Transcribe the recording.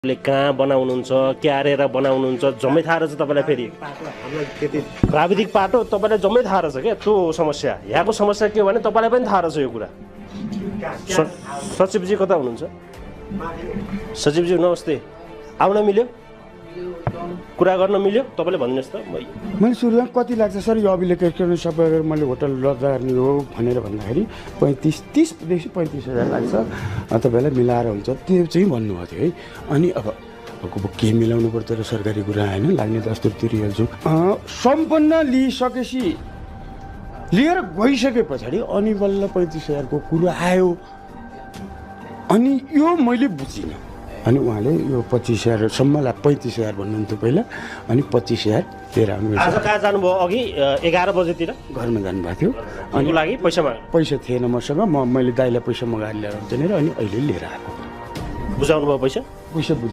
कहाँ बनाउनुहुन्छ क्यारेर बनाउनुहुन्छ जम्मै थाहा रहेछ तपाईँलाई फेरि प्राविधिक पाटो तपाईँलाई जम्मै थाहा रहेछ क्या त्यो समस्या यहाँको समस्या के हो भने तपाईँलाई पनि थाहा रहेछ यो कुरा सचिवजी कता हुनुहुन्छ सचिवजी नमस्ते आउन मिल्यो कुरा गर्न मिल्यो तपाईँले भन्नुहोस् त मैले सुरुमा कति लाग्छ सर यो अभिलेखन सबै गरेर मैले होटल दर्ता गर्ने हो भनेर भन्दाखेरि 30देखि 35,000 लाग्छ तपाईँलाई मिलाएर हुन्छ त्यो चाहिँ भन्नुभएको थियो है। अनि अब के मिलाउनु पर्छ र सरकारी कुरा होइन लाग्ने दस्तुर तिरिहाल्छु सम्पन्न लिइसकेपछि लिएर गइसके पछाडि अनि बल्ल 35,000 को कुरो आयो अनि यो मैले बुझिनँ। अनि उहाँले यो 25,000सम्मलाई 35,000 भन्नुहुन्थ्यो पहिला अनि 25,000 लिएर आउनु। आज कहाँ जानुभयो अघि 11 बजेतिर घरमा जानुभएको थियो अनि लागि पैसा थिएन मसँग मैले दाइलाई पैसा मगाएर ल्याएर भनेर अनि अहिले लिएर आएको। बुझाउनु भयो पैसा